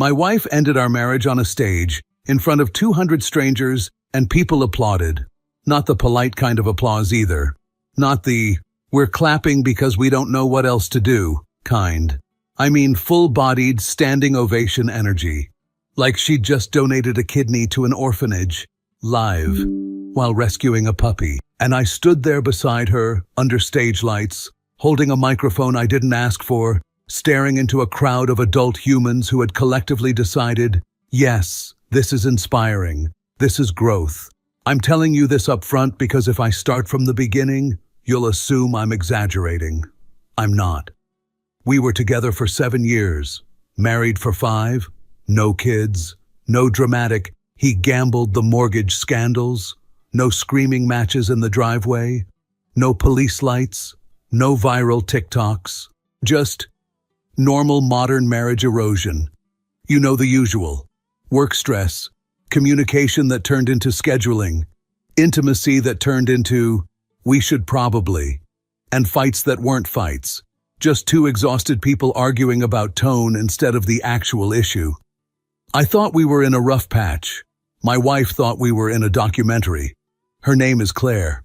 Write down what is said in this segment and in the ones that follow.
My wife ended our marriage on a stage, in front of 200 strangers, and people applauded. Not the polite kind of applause either. Not the, we're clapping because we don't know what else to do, kind. I mean full-bodied, standing ovation energy. Like she'd just donated a kidney to an orphanage, live, while rescuing a puppy. And I stood there beside her, under stage lights, holding a microphone I didn't ask for, staring into a crowd of adult humans who had collectively decided, yes, this is inspiring, this is growth. I'm telling you this up front because if I start from the beginning, you'll assume I'm exaggerating. I'm not. We were together for 7 years, married for 5, no kids, no dramatic, he gambled the mortgage scandals, no screaming matches in the driveway, no police lights, no viral TikToks, just normal modern marriage erosion. You know the usual. Work stress, communication that turned into scheduling, intimacy that turned into, we should probably, and fights that weren't fights. Just 2 exhausted people arguing about tone instead of the actual issue. I thought we were in a rough patch. My wife thought we were in a documentary. Her name is Claire.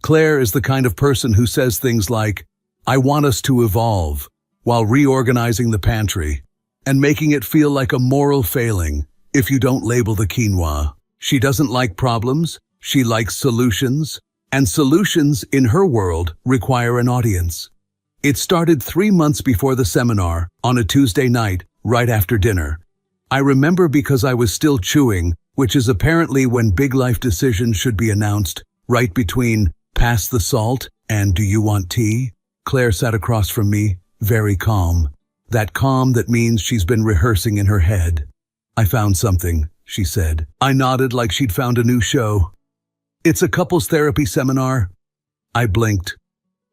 Claire is the kind of person who says things like, I want us to evolve, while reorganizing the pantry, and making it feel like a moral failing if you don't label the quinoa. She doesn't like problems, she likes solutions, and solutions in her world require an audience. It started 3 months before the seminar, on a Tuesday night, right after dinner. I remember because I was still chewing, which is apparently when big life decisions should be announced, right between pass the salt and do you want tea? Claire sat across from me, very calm. That calm that means she's been rehearsing in her head. I found something, she said. I nodded like she'd found a new show. It's a couples therapy seminar. I blinked.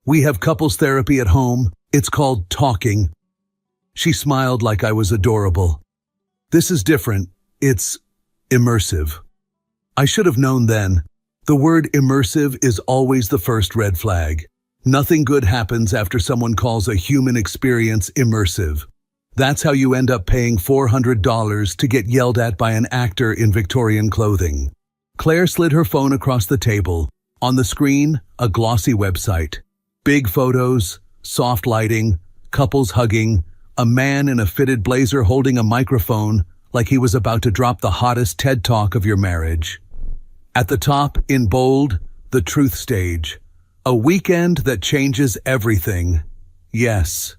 We have couples therapy at home. It's called talking. She smiled like I was adorable. This is different. It's immersive. I should have known then. The word immersive is always the first red flag. Nothing good happens after someone calls a human experience immersive. That's how you end up paying $400 to get yelled at by an actor in Victorian clothing. Claire slid her phone across the table. On the screen, a glossy website. Big photos, soft lighting, couples hugging, a man in a fitted blazer holding a microphone like he was about to drop the hottest TED Talk of your marriage. At the top, in bold, the truth stage. A weekend that changes everything. Yes.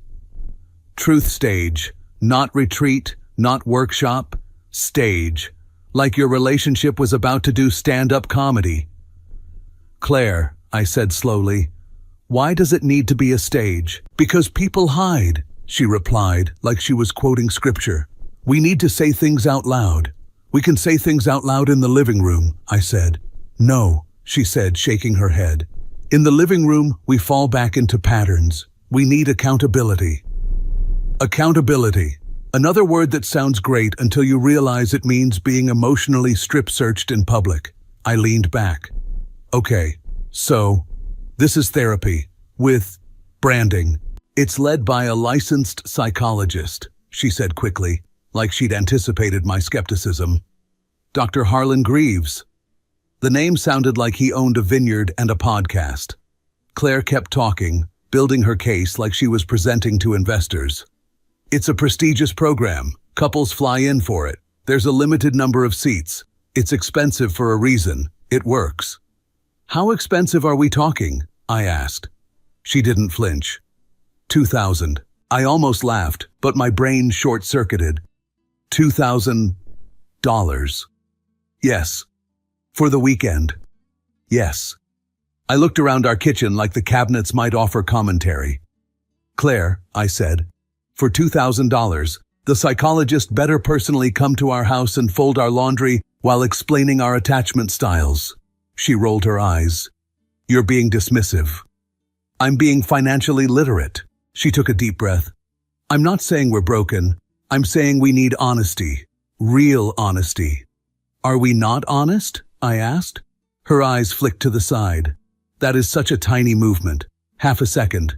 Truth stage. Not retreat, not workshop. Stage. Like your relationship was about to do stand-up comedy. Claire, I said slowly, why does it need to be a stage? Because people hide, she replied, like she was quoting scripture. We need to say things out loud. We can say things out loud in the living room, I said. No, she said, shaking her head. In the living room, we fall back into patterns. We need accountability. Accountability. Another word that sounds great until you realize it means being emotionally strip-searched in public. I leaned back. Okay, so, this is therapy, with branding. It's led by a licensed psychologist, she said quickly, like she'd anticipated my skepticism. Dr. Harlan Greaves. The name sounded like he owned a vineyard and a podcast. Claire kept talking, building her case like she was presenting to investors. It's a prestigious program. Couples fly in for it. There's a limited number of seats. It's expensive for a reason. It works. How expensive are we talking? I asked. She didn't flinch. $2,000. I almost laughed, but my brain short-circuited. $2,000. Yes. For the weekend. Yes. I looked around our kitchen like the cabinets might offer commentary. Claire, I said, for $2,000, the psychologist better personally come to our house and fold our laundry while explaining our attachment styles. She rolled her eyes. You're being dismissive. I'm being financially literate. She took a deep breath. I'm not saying we're broken. I'm saying we need honesty. Real honesty. Are we not honest? I asked. Her eyes flicked to the side. That is such a tiny movement. Half a second.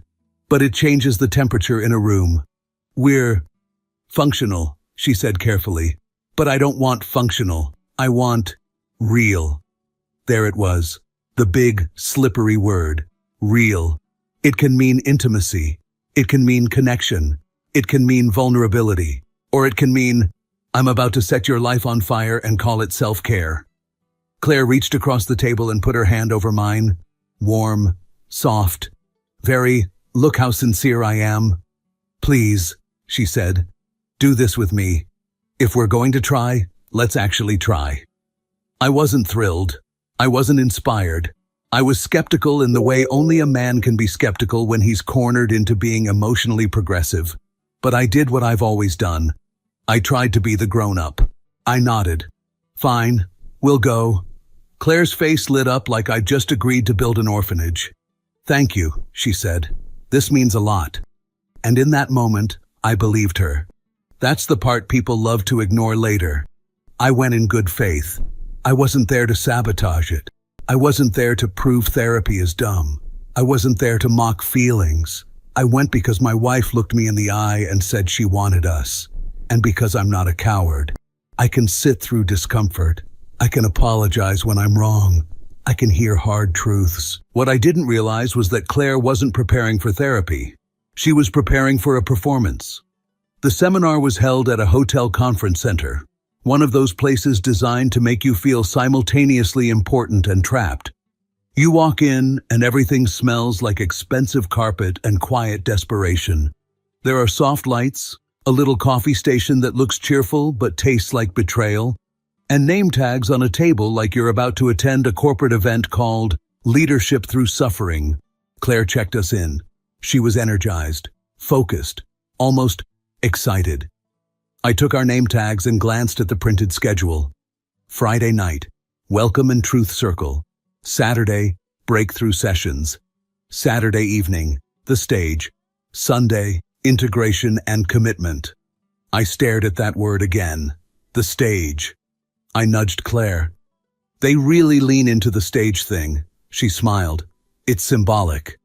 But it changes the temperature in a room. We're functional, she said carefully. But I don't want functional. I want real. There it was, the big, slippery word, real. It can mean intimacy. It can mean connection. It can mean vulnerability. Or it can mean, I'm about to set your life on fire and call it self-care. Claire reached across the table and put her hand over mine. Warm, soft, very, look how sincere I am. Please, she said, do this with me. If we're going to try, let's actually try. I wasn't thrilled. I wasn't inspired. I was skeptical in the way only a man can be skeptical when he's cornered into being emotionally progressive. But I did what I've always done. I tried to be the grown-up. I nodded. Fine, we'll go. Claire's face lit up like I'd just agreed to build an orphanage. Thank you, she said. This means a lot. And in that moment, I believed her. That's the part people love to ignore later. I went in good faith. I wasn't there to sabotage it. I wasn't there to prove therapy is dumb. I wasn't there to mock feelings. I went because my wife looked me in the eye and said she wanted us. And because I'm not a coward. I can sit through discomfort. I can apologize when I'm wrong. I can hear hard truths. What I didn't realize was that Claire wasn't preparing for therapy. She was preparing for a performance. The seminar was held at a hotel conference center, one of those places designed to make you feel simultaneously important and trapped. You walk in and everything smells like expensive carpet and quiet desperation. There are soft lights, a little coffee station that looks cheerful but tastes like betrayal, and name tags on a table like you're about to attend a corporate event called Leadership Through Suffering. Claire checked us in. She was energized, focused, almost excited. I took our name tags and glanced at the printed schedule. Friday night, Welcome and Truth Circle. Saturday, Breakthrough Sessions. Saturday evening, The Stage. Sunday, Integration and Commitment. I stared at that word again. The stage. I nudged Claire. They really lean into the stage thing. She smiled. It's symbolic.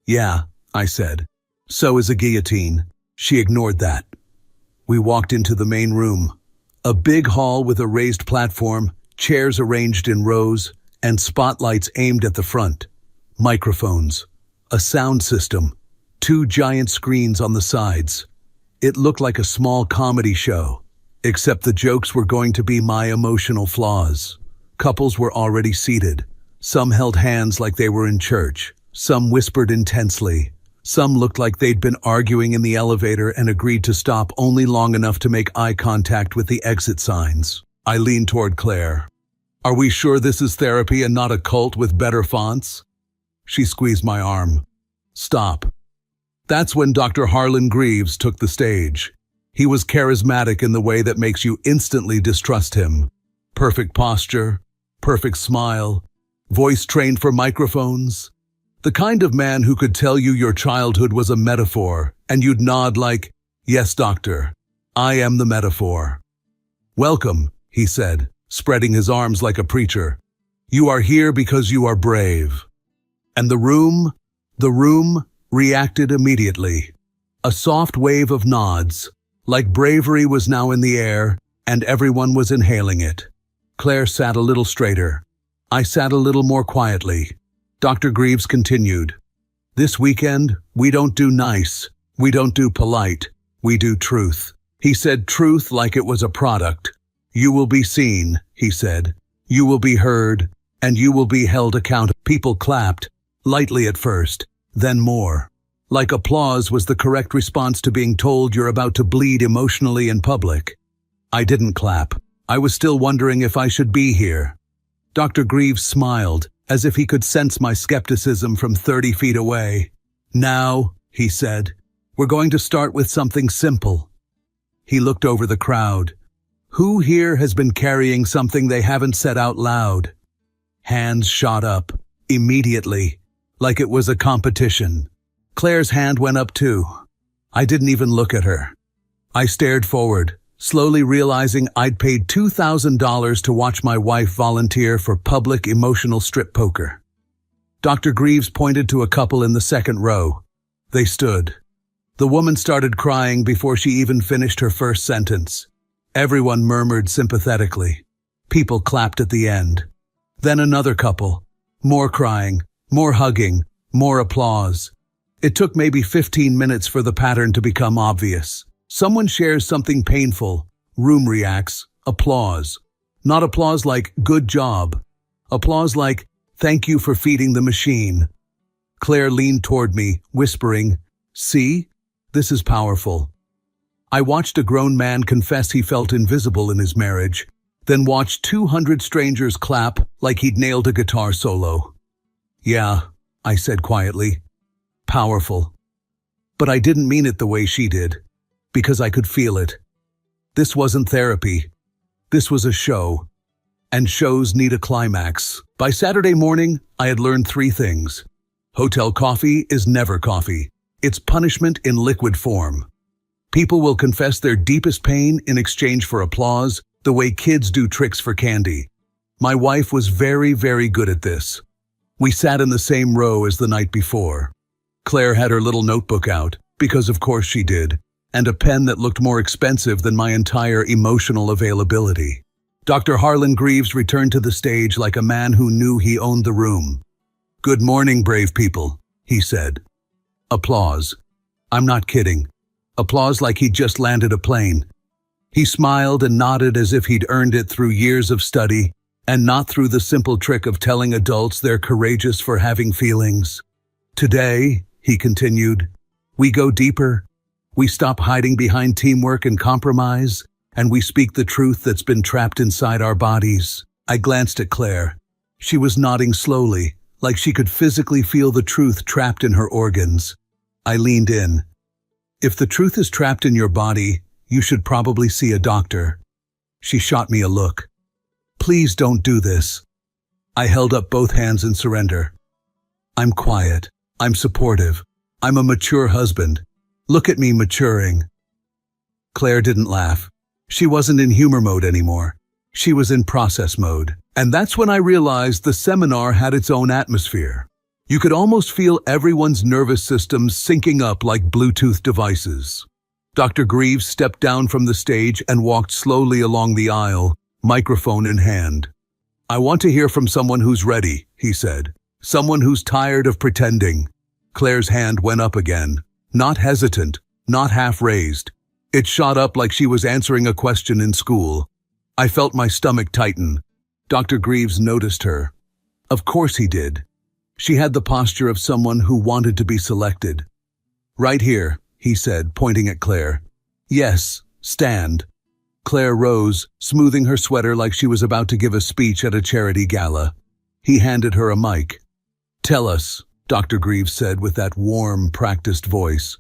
Yeah, I said. So is a guillotine. She ignored that. We walked into the main room. A big hall with a raised platform, chairs arranged in rows, and spotlights aimed at the front. Microphones. A sound system. 2 giant screens on the sides. It looked like a small comedy show, except the jokes were going to be my emotional flaws. Couples were already seated. Some held hands like they were in church. Some whispered intensely. Some looked like they'd been arguing in the elevator and agreed to stop only long enough to make eye contact with the exit signs. I leaned toward Claire. Are we sure this is therapy and not a cult with better fonts? She squeezed my arm. Stop. That's when Dr. Harlan Greaves took the stage. He was charismatic in the way that makes you instantly distrust him. Perfect posture, perfect smile, voice trained for microphones. The kind of man who could tell you your childhood was a metaphor, and you'd nod like, yes, doctor, I am the metaphor. Welcome, he said, spreading his arms like a preacher. You are here because you are brave. And the room reacted immediately. A soft wave of nods, like bravery was now in the air, and everyone was inhaling it. Claire sat a little straighter. I sat a little more quietly. Dr. Greaves continued. This weekend, we don't do nice. We don't do polite. We do truth. He said truth like it was a product. You will be seen, he said. You will be heard, and you will be held accountable. People clapped, lightly at first, then more. Like applause was the correct response to being told you're about to bleed emotionally in public. I didn't clap. I was still wondering if I should be here. Dr. Greaves smiled, as if he could sense my skepticism from 30 feet away. Now, he said, we're going to start with something simple. He looked over the crowd. Who here has been carrying something they haven't said out loud? Hands shot up, immediately, like it was a competition. Claire's hand went up too. I didn't even look at her. I stared forward, slowly realizing I'd paid $2,000 to watch my wife volunteer for public emotional strip poker. Dr. Greaves pointed to a couple in the second row. They stood. The woman started crying before she even finished her first sentence. Everyone murmured sympathetically. People clapped at the end. Then another couple. More crying, more hugging, more applause. It took maybe 15 minutes for the pattern to become obvious. Someone shares something painful. Room reacts. Applause. Not applause like, good job. Applause like, thank you for feeding the machine. Claire leaned toward me, whispering, see? This is powerful. I watched a grown man confess he felt invisible in his marriage, then watched 200 strangers clap like he'd nailed a guitar solo. Yeah, I said quietly. Powerful. But I didn't mean it the way she did, because I could feel it. This wasn't therapy. This was a show. And shows need a climax. By Saturday morning, I had learned 3 things. Hotel coffee is never coffee. It's punishment in liquid form. People will confess their deepest pain in exchange for applause, the way kids do tricks for candy. My wife was very, very good at this. We sat in the same row as the night before. Claire had her little notebook out, because of course she did, and a pen that looked more expensive than my entire emotional availability. Dr. Harlan Greaves returned to the stage like a man who knew he owned the room. Good morning, brave people, he said. Applause. I'm not kidding. Applause like he'd just landed a plane. He smiled and nodded as if he'd earned it through years of study, and not through the simple trick of telling adults they're courageous for having feelings. Today, he continued, we go deeper. We stop hiding behind teamwork and compromise, and we speak the truth that's been trapped inside our bodies. I glanced at Claire. She was nodding slowly, like she could physically feel the truth trapped in her organs. I leaned in. If the truth is trapped in your body, you should probably see a doctor. She shot me a look. Please don't do this. I held up both hands in surrender. I'm quiet. I'm supportive. I'm a mature husband. Look at me maturing. Claire didn't laugh. She wasn't in humor mode anymore. She was in process mode. And that's when I realized the seminar had its own atmosphere. You could almost feel everyone's nervous systems syncing up like Bluetooth devices. Dr. Greaves stepped down from the stage and walked slowly along the aisle, microphone in hand. I want to hear from someone who's ready, he said. Someone who's tired of pretending. Claire's hand went up again. Not hesitant, not half-raised. It shot up like she was answering a question in school. I felt my stomach tighten. Dr. Greaves noticed her. Of course he did. She had the posture of someone who wanted to be selected. Right here, he said, pointing at Claire. Yes, stand. Claire rose, smoothing her sweater like she was about to give a speech at a charity gala. He handed her a mic. Tell us, Dr. Greaves said with that warm, practiced voice.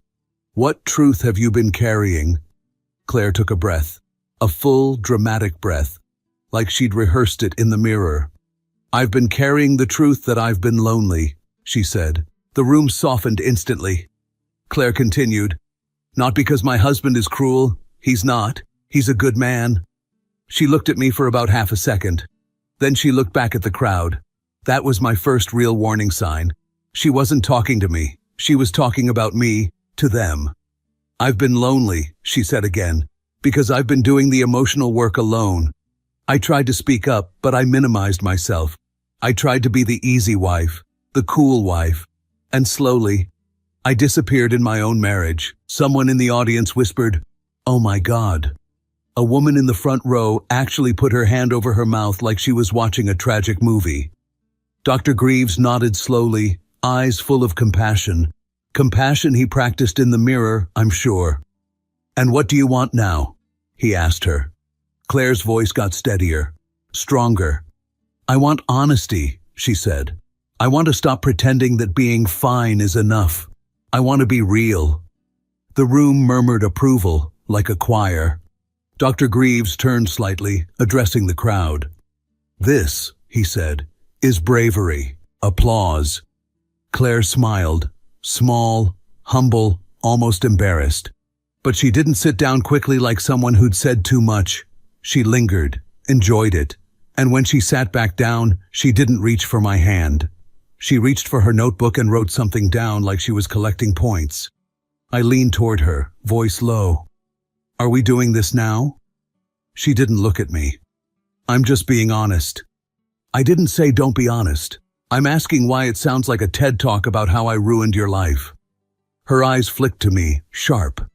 What truth have you been carrying? Claire took a breath. A full, dramatic breath, like she'd rehearsed it in the mirror. I've been carrying the truth that I've been lonely, she said. The room softened instantly. Claire continued, not because my husband is cruel. He's not. He's a good man. She looked at me for about half a second. Then she looked back at the crowd. That was my first real warning sign. She wasn't talking to me. She was talking about me, to them. I've been lonely, she said again, because I've been doing the emotional work alone. I tried to speak up, but I minimized myself. I tried to be the easy wife, the cool wife. And slowly, I disappeared in my own marriage. Someone in the audience whispered, "Oh my God." A woman in the front row actually put her hand over her mouth like she was watching a tragic movie. Dr. Greaves nodded slowly, eyes full of compassion. Compassion he practiced in the mirror, I'm sure. "And what do you want now?" he asked her. Claire's voice got steadier, stronger. "I want honesty," she said. "I want to stop pretending that being fine is enough. I want to be real." The room murmured approval, like a choir. Dr. Greaves turned slightly, addressing the crowd. "This," he said, "is bravery." Applause. Claire smiled, small, humble, almost embarrassed. But she didn't sit down quickly like someone who'd said too much. She lingered, enjoyed it. And when she sat back down, she didn't reach for my hand. She reached for her notebook and wrote something down like she was collecting points. I leaned toward her, voice low. Are we doing this now? She didn't look at me. I'm just being honest. I didn't say don't be honest. I'm asking why it sounds like a TED talk about how I ruined your life. Her eyes flicked to me, sharp.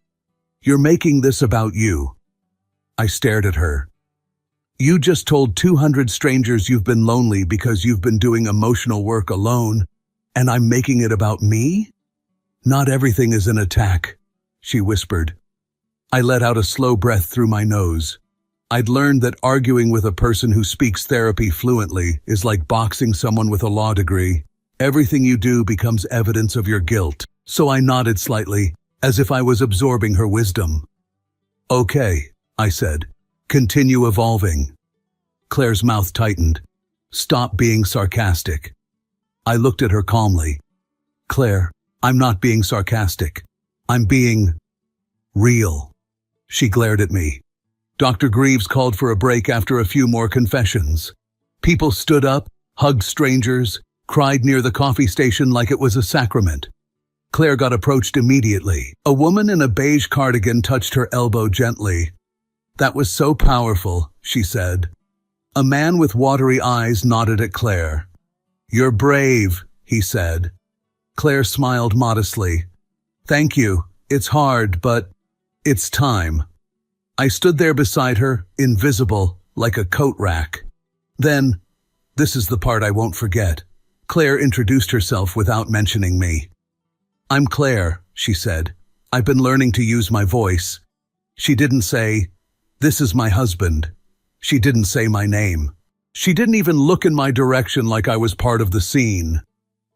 You're making this about you. I stared at her. You just told 200 strangers you've been lonely because you've been doing emotional work alone, and I'm making it about me? Not everything is an attack, she whispered. I let out a slow breath through my nose. I'd learned that arguing with a person who speaks therapy fluently is like boxing someone with a law degree. Everything you do becomes evidence of your guilt. So I nodded slightly, as if I was absorbing her wisdom. Okay, I said. Continue evolving. Claire's mouth tightened. Stop being sarcastic. I looked at her calmly. Claire, I'm not being sarcastic. I'm being real. She glared at me. Dr. Greaves called for a break after a few more confessions. People stood up, hugged strangers, cried near the coffee station like it was a sacrament. Claire got approached immediately. A woman in a beige cardigan touched her elbow gently. That was so powerful, she said. A man with watery eyes nodded at Claire. You're brave, he said. Claire smiled modestly. Thank you. It's hard, but it's time. I stood there beside her, invisible, like a coat rack. Then, this is the part I won't forget. Claire introduced herself without mentioning me. I'm Claire, she said. I've been learning to use my voice. She didn't say, this is my husband. She didn't say my name. She didn't even look in my direction like I was part of the scene.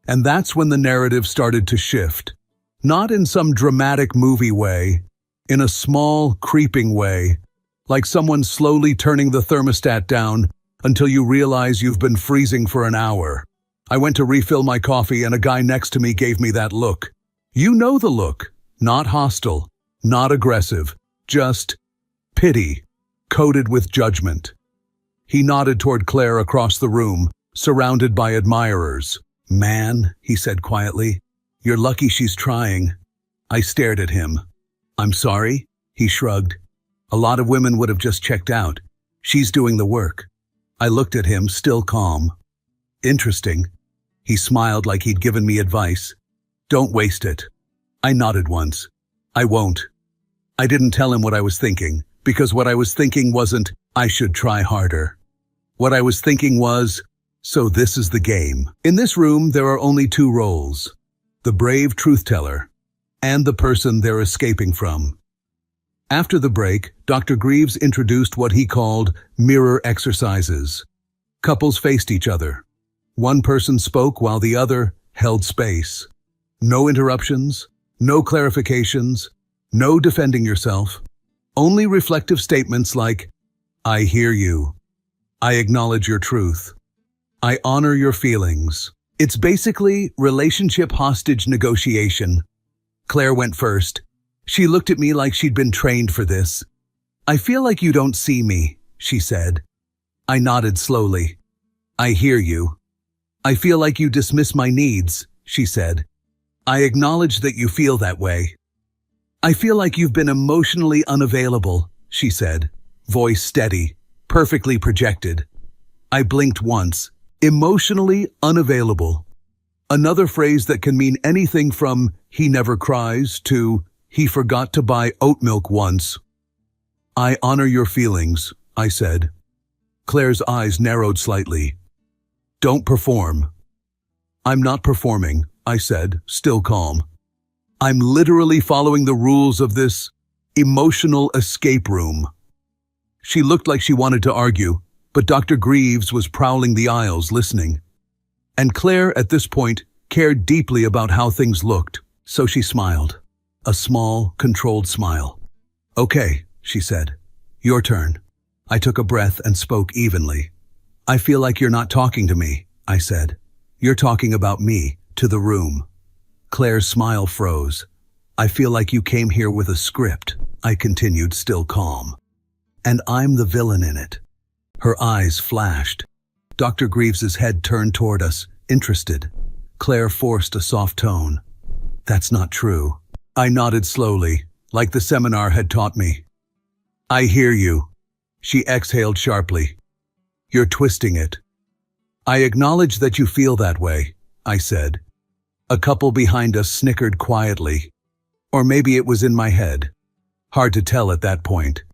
And that's when the narrative started to shift. Not in some dramatic movie way, in a small, creeping way, like someone slowly turning the thermostat down until you realize you've been freezing for an hour. I went to refill my coffee and a guy next to me gave me that look. You know the look. Not hostile, not aggressive, just pity, coated with judgment. He nodded toward Claire across the room, surrounded by admirers. Man, he said quietly, you're lucky she's trying. I stared at him. I'm sorry, he shrugged. A lot of women would have just checked out. She's doing the work. I looked at him, still calm. Interesting. He smiled like he'd given me advice. Don't waste it. I nodded once. I won't. I didn't tell him what I was thinking, because what I was thinking wasn't, I should try harder. What I was thinking was, so this is the game. In this room, there are only two roles. The brave truth-teller and the person they're escaping from. After the break, Dr. Greaves introduced what he called mirror exercises. Couples faced each other. One person spoke while the other held space. No interruptions, no clarifications, no defending yourself. Only reflective statements like, I hear you. I acknowledge your truth. I honor your feelings. It's basically relationship hostage negotiation. Claire went first. She looked at me like she'd been trained for this. I feel like you don't see me, she said. I nodded slowly. I hear you. I feel like you dismiss my needs, she said. I acknowledge that you feel that way. I feel like you've been emotionally unavailable, she said, voice steady, perfectly projected. I blinked once. Emotionally unavailable. Another phrase that can mean anything from he never cries to he forgot to buy oat milk once. I honor your feelings, I said. Claire's eyes narrowed slightly. Don't perform. I'm not performing, I said, still calm. I'm literally following the rules of this emotional escape room. She looked like she wanted to argue, but Dr. Greaves was prowling the aisles listening. And Claire, at this point, cared deeply about how things looked, so she smiled. A small, controlled smile. Okay, she said. Your turn. I took a breath and spoke evenly. I feel like you're not talking to me, I said. You're talking about me, to the room. Claire's smile froze. I feel like you came here with a script, I continued, still calm. And I'm the villain in it. Her eyes flashed. Dr. Greaves's head turned toward us, interested. Claire forced a soft tone. That's not true. I nodded slowly, like the seminar had taught me. I hear you. She exhaled sharply. You're twisting it. I acknowledge that you feel that way, I said. A couple behind us snickered quietly. Or maybe it was in my head. Hard to tell at that point.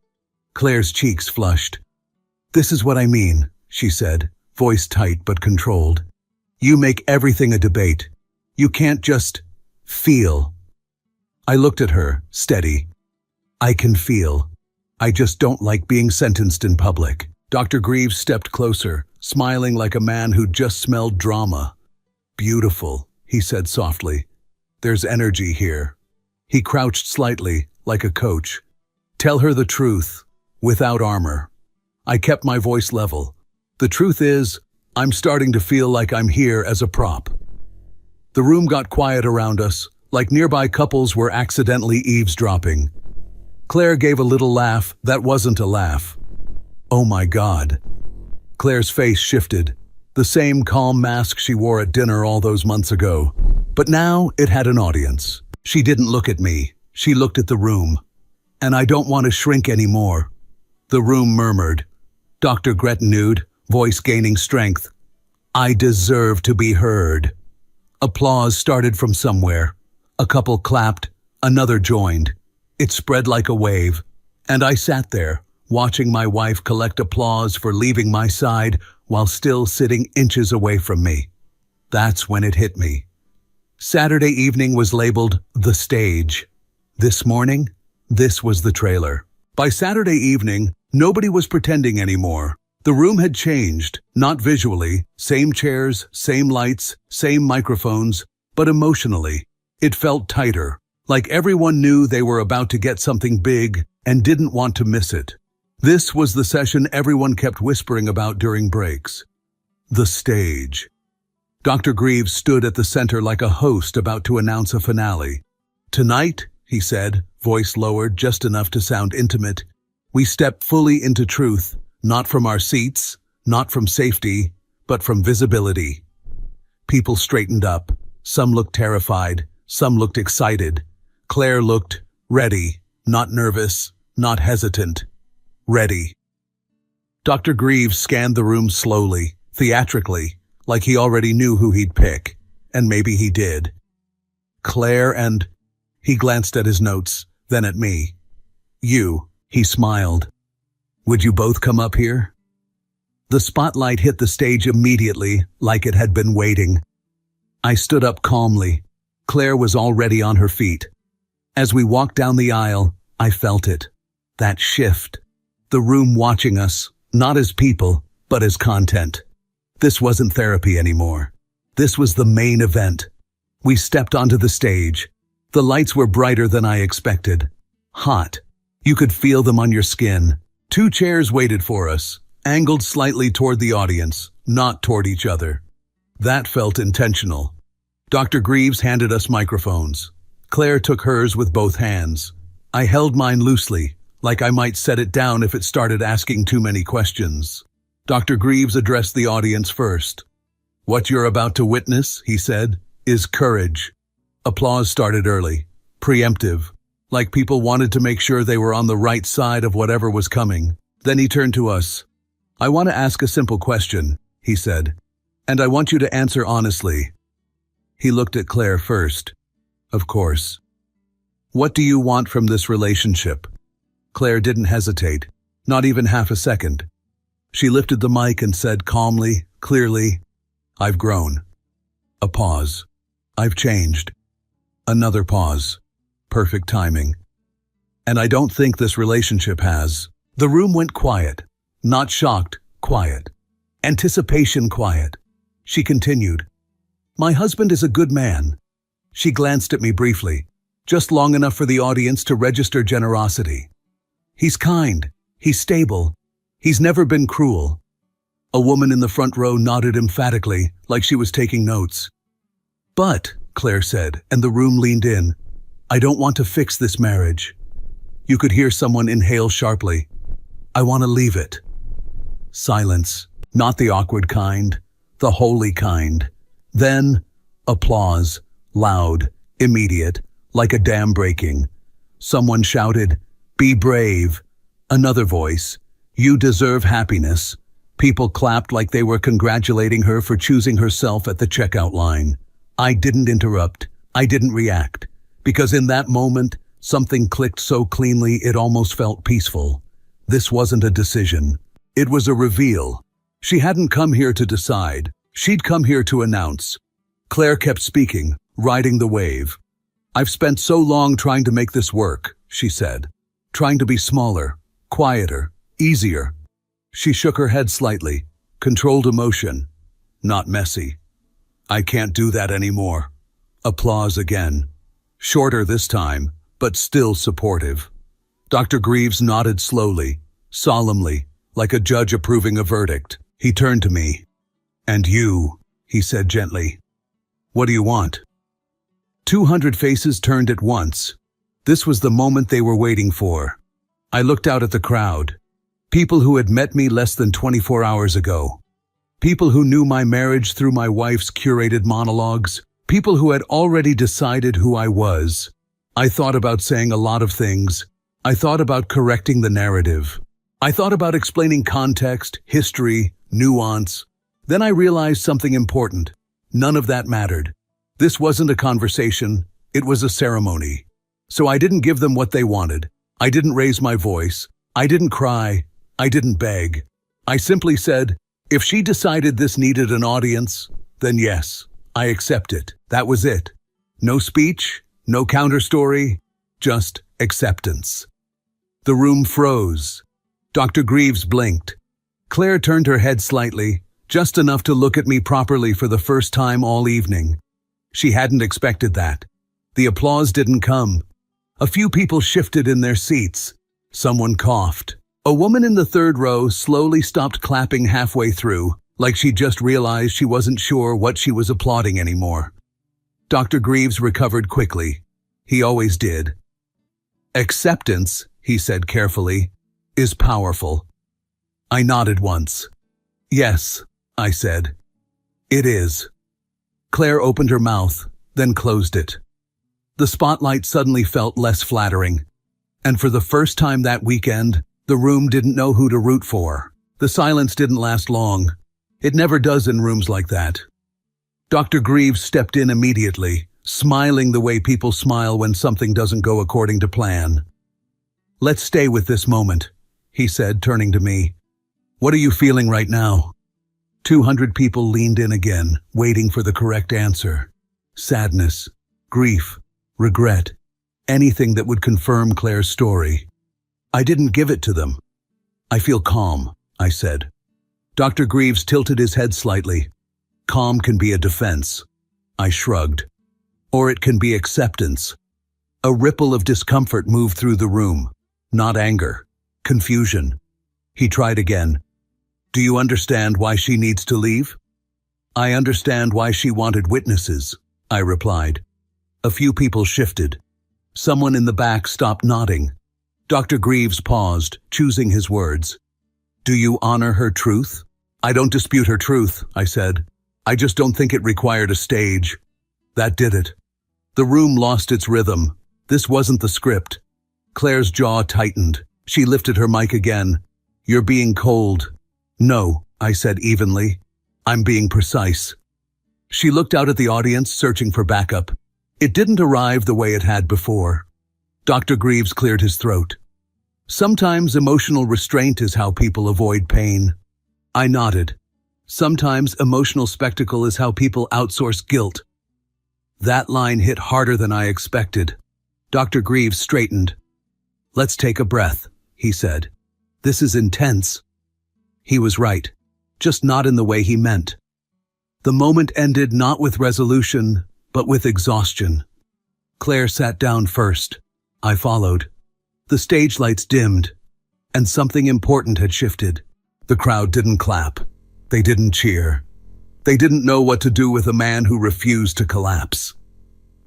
Claire's cheeks flushed. This is what I mean, she said, voice tight but controlled. You make everything a debate. You can't just feel. I looked at her, steady. I can feel. I just don't like being sentenced in public. Dr. Greaves stepped closer, smiling like a man who'd just smelled drama. Beautiful, he said softly. There's energy here. He crouched slightly, like a coach. Tell her the truth, without armor. I kept my voice level. The truth is, I'm starting to feel like I'm here as a prop. The room got quiet around us, like nearby couples were accidentally eavesdropping. Claire gave a little laugh that wasn't a laugh. Oh my God. Claire's face shifted, the same calm mask she wore at dinner all those months ago. But now it had an audience. She didn't look at me, she looked at the room. And I don't want to shrink anymore. The room murmured. Dr. Grettenude, voice gaining strength. I deserve to be heard. Applause started from somewhere. A couple clapped, another joined. It spread like a wave, and I sat there, watching my wife collect applause for leaving my side while still sitting inches away from me. That's when it hit me. Saturday evening was labeled The Stage. This morning, this was the trailer. By Saturday evening, nobody was pretending anymore. The room had changed, not visually, same chairs, same lights, same microphones, but emotionally. It felt tighter, like everyone knew they were about to get something big and didn't want to miss it. This was the session everyone kept whispering about during breaks. The stage. Dr. Greaves stood at the center like a host about to announce a finale. Tonight, he said, voice lowered just enough to sound intimate, we step fully into truth, not from our seats, not from safety, but from visibility. People straightened up. Some looked terrified. Some looked excited. Claire looked ready, not nervous, not hesitant. Ready. Dr. Greaves scanned the room slowly, theatrically, like he already knew who he'd pick, and maybe he did. Claire and... He glanced at his notes, then at me. You, he smiled. Would you both come up here? The spotlight hit the stage immediately, like it had been waiting. I stood up calmly. Claire was already on her feet. As we walked down the aisle, I felt it. That shift. The room watching us, not as people, but as content. This wasn't therapy anymore. This was the main event. We stepped onto the stage. The lights were brighter than I expected. Hot. You could feel them on your skin. 2 chairs waited for us, angled slightly toward the audience, not toward each other. That felt intentional. Dr. Greaves handed us microphones. Claire took hers with both hands. I held mine loosely, like I might set it down if it started asking too many questions. Dr. Greaves addressed the audience first. What you're about to witness, he said, is courage. Applause started early, preemptive, like people wanted to make sure they were on the right side of whatever was coming. Then he turned to us. I want to ask a simple question, he said, and I want you to answer honestly. He looked at Claire first. Of course. What do you want from this relationship? Claire didn't hesitate, not even half a second. She lifted the mic and said calmly, clearly, I've grown. A pause. I've changed. Another pause. Perfect timing. And I don't think this relationship has. The room went quiet. Not shocked, quiet. Anticipation quiet. She continued. My husband is a good man. She glanced at me briefly, just long enough for the audience to register generosity. He's kind. He's stable. He's never been cruel. A woman in the front row nodded emphatically, like she was taking notes. But, Claire said, and the room leaned in, I don't want to fix this marriage. You could hear someone inhale sharply. I want to leave it. Silence, not the awkward kind, the holy kind. Then, applause, loud, immediate, like a dam breaking. Someone shouted, "Be brave." Another voice, "You deserve happiness." People clapped like they were congratulating her for choosing herself at the checkout line. I didn't interrupt. I didn't react. Because in that moment, something clicked so cleanly it almost felt peaceful. This wasn't a decision. It was a reveal. She hadn't come here to decide. She'd come here to announce. Claire kept speaking, riding the wave. "I've spent so long trying to make this work," she said. "Trying to be smaller, quieter, easier." She shook her head slightly, controlled emotion. "Not messy. I can't do that anymore." Applause again. Shorter this time, but still supportive. Dr. Greaves nodded slowly, solemnly, like a judge approving a verdict. He turned to me. "And you," he said gently. "What do you want?" 200 faces turned at once. This was the moment they were waiting for. I looked out at the crowd. People who had met me less than 24 hours ago. People who knew my marriage through my wife's curated monologues. People who had already decided who I was. I thought about saying a lot of things. I thought about correcting the narrative. I thought about explaining context, history, nuance. Then I realized something important. None of that mattered. This wasn't a conversation. It was a ceremony. So I didn't give them what they wanted. I didn't raise my voice. I didn't cry. I didn't beg. I simply said, if she decided this needed an audience, then yes, I accept it. That was it. No speech, no counterstory, just acceptance. The room froze. Dr. Greaves blinked. Claire turned her head slightly, just enough to look at me properly for the first time all evening. She hadn't expected that. The applause didn't come. A few people shifted in their seats. Someone coughed. A woman in the third row slowly stopped clapping halfway through, like she just realized she wasn't sure what she was applauding anymore. Dr. Greaves recovered quickly. He always did. "Acceptance," he said carefully, "is powerful." I nodded once. "Yes," I said. "It is." Claire opened her mouth, then closed it. The spotlight suddenly felt less flattering. And for the first time that weekend, the room didn't know who to root for. The silence didn't last long. It never does in rooms like that. Dr. Greaves stepped in immediately, smiling the way people smile when something doesn't go according to plan. "Let's stay with this moment," he said, turning to me. "What are you feeling right now?" 200 people leaned in again, waiting for the correct answer. Sadness, grief, regret, anything that would confirm Claire's story. I didn't give it to them. "I feel calm," I said. Dr. Greaves tilted his head slightly. "Calm can be a defense." I shrugged. "Or it can be acceptance." A ripple of discomfort moved through the room. Not anger, confusion. He tried again. "Do you understand why she needs to leave?" "I understand why she wanted witnesses," I replied. A few people shifted. Someone in the back stopped nodding. Dr. Greaves paused, choosing his words. "Do you honor her truth?" "I don't dispute her truth," I said. "I just don't think it required a stage." That did it. The room lost its rhythm. This wasn't the script. Claire's jaw tightened. She lifted her mic again. "You're being cold." "No," I said evenly. "I'm being precise." She looked out at the audience, searching for backup. It didn't arrive the way it had before. Dr. Greaves cleared his throat. "Sometimes emotional restraint is how people avoid pain." I nodded. "Sometimes emotional spectacle is how people outsource guilt." That line hit harder than I expected. Dr. Greaves straightened. "Let's take a breath," he said. "This is intense." He was right, just not in the way he meant. The moment ended not with resolution, but with exhaustion. Claire sat down first. I followed. The stage lights dimmed, and something important had shifted. The crowd didn't clap. They didn't cheer. They didn't know what to do with a man who refused to collapse.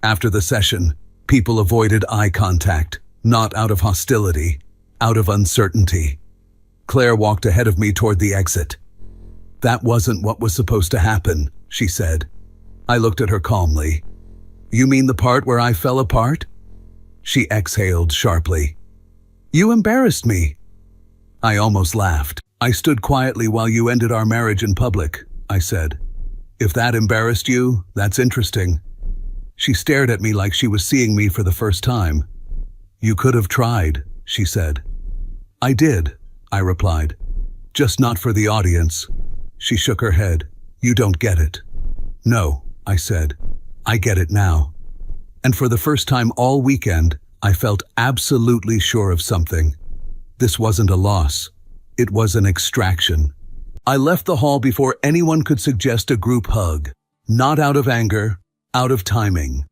After the session, people avoided eye contact, not out of hostility, out of uncertainty. Claire walked ahead of me toward the exit. "That wasn't what was supposed to happen," she said. I looked at her calmly. "You mean the part where I fell apart?" She exhaled sharply. You embarrassed me. I almost laughed. I stood quietly while you ended our marriage in public, I said. If that embarrassed you, that's interesting. She stared at me like she was seeing me for the first time. You could have tried, she said. I did, I replied. Just not for the audience. She shook her head. You don't get it. No, I said. I get it now. And for the first time all weekend, I felt absolutely sure of something. This wasn't a loss. It was an extraction. I left the hall before anyone could suggest a group hug. Not out of anger, out of timing.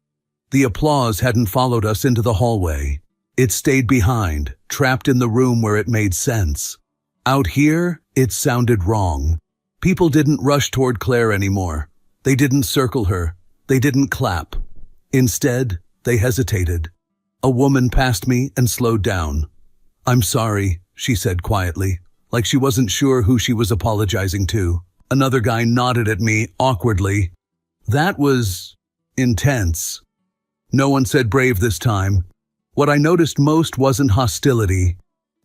The applause hadn't followed us into the hallway. It stayed behind, trapped in the room where it made sense. Out here, it sounded wrong. People didn't rush toward Claire anymore. They didn't circle her. They didn't clap. Instead, they hesitated. A woman passed me and slowed down. I'm sorry, she said quietly, like she wasn't sure who she was apologizing to. Another guy nodded at me awkwardly. That was intense. No one said brave this time. What I noticed most wasn't hostility.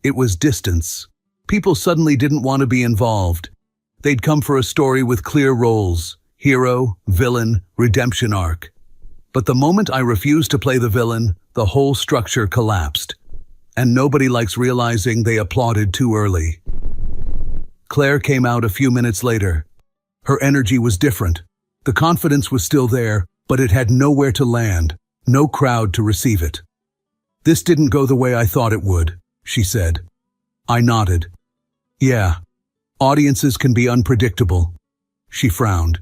It was distance. People suddenly didn't want to be involved. They'd come for a story with clear roles: hero, villain, redemption arc. But the moment I refused to play the villain, the whole structure collapsed. And nobody likes realizing they applauded too early. Claire came out a few minutes later. Her energy was different. The confidence was still there, but it had nowhere to land, no crowd to receive it. This didn't go the way I thought it would, she said. I nodded. Yeah, audiences can be unpredictable. She frowned.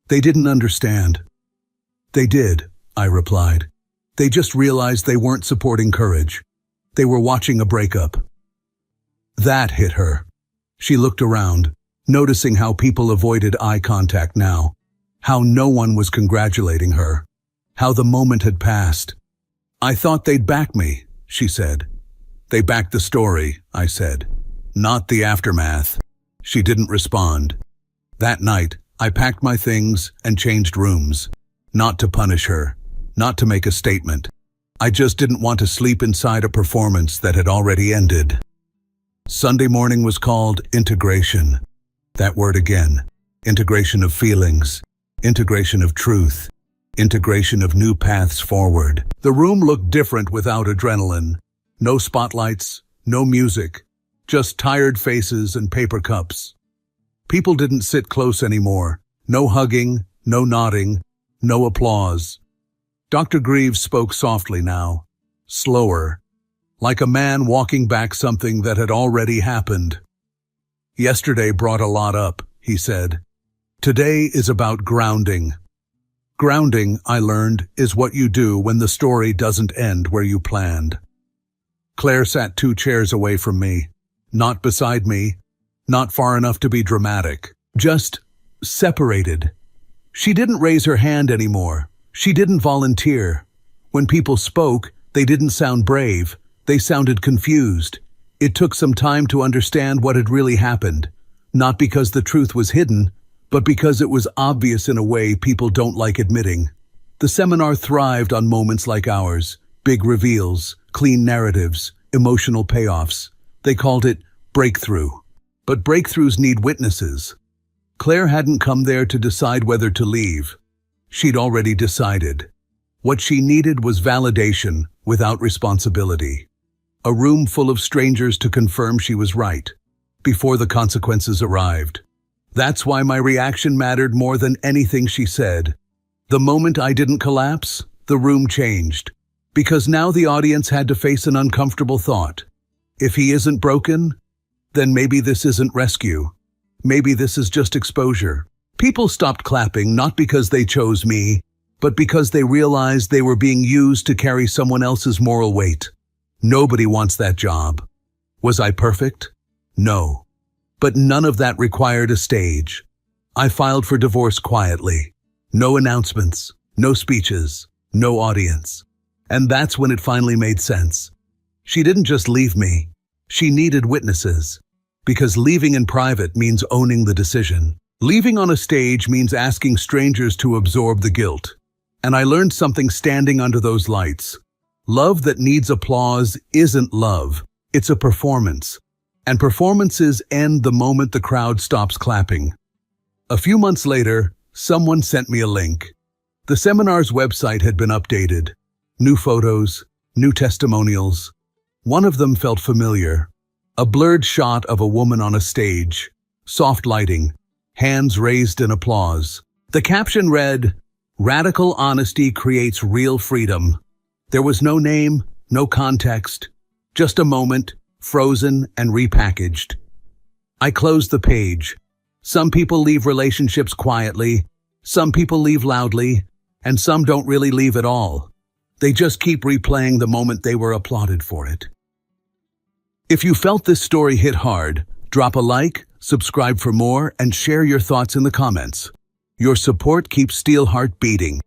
They didn't understand. They did, I replied. They just realized they weren't supporting courage. They were watching a breakup. That hit her. She looked around, noticing how people avoided eye contact now, how no one was congratulating her, how the moment had passed. I thought they'd back me, she said. They backed the story, I said. Not the aftermath. She didn't respond. That night, I packed my things and changed rooms. Not to punish her, not to make a statement. I just didn't want to sleep inside a performance that had already ended. Sunday morning was called integration. That word again. Integration of feelings. Integration of truth. Integration of new paths forward. The room looked different without adrenaline. No spotlights, no music, just tired faces and paper cups. People didn't sit close anymore. No hugging, no nodding, no applause. Dr. Greaves spoke softly now, slower, like a man walking back something that had already happened. Yesterday brought a lot up, he said. Today is about grounding. Grounding, I learned, is what you do when the story doesn't end where you planned. Claire sat 2 chairs away from me, not beside me, not far enough to be dramatic, just separated. She didn't raise her hand anymore. She didn't volunteer. When people spoke, they didn't sound brave. They sounded confused. It took some time to understand what had really happened, not because the truth was hidden, but because it was obvious in a way people don't like admitting. The seminar thrived on moments like ours, big reveals, clean narratives, emotional payoffs. They called it breakthrough. But breakthroughs need witnesses. Claire hadn't come there to decide whether to leave. She'd already decided. What she needed was validation without responsibility. A room full of strangers to confirm she was right, before the consequences arrived. That's why my reaction mattered more than anything she said. The moment I didn't collapse, the room changed. Because now the audience had to face an uncomfortable thought. If he isn't broken, then maybe this isn't rescue. Maybe this is just exposure. People stopped clapping not because they chose me, but because they realized they were being used to carry someone else's moral weight. Nobody wants that job. Was I perfect? No. But none of that required a stage. I filed for divorce quietly. No announcements, no speeches, no audience. And that's when it finally made sense. She didn't just leave me. She needed witnesses. Because leaving in private means owning the decision. Leaving on a stage means asking strangers to absorb the guilt. And I learned something standing under those lights. Love that needs applause isn't love, it's a performance. And performances end the moment the crowd stops clapping. A few months later, someone sent me a link. The seminar's website had been updated. New photos, new testimonials. One of them felt familiar. A blurred shot of a woman on a stage. Soft lighting. Hands raised in applause. The caption read, "Radical honesty creates real freedom." There was no name, no context. Just a moment, frozen and repackaged. I closed the page. Some people leave relationships quietly, some people leave loudly, and some don't really leave at all. They just keep replaying the moment they were applauded for it. If you felt this story hit hard, drop a like, subscribe for more, and share your thoughts in the comments. Your support keeps Steelheart beating.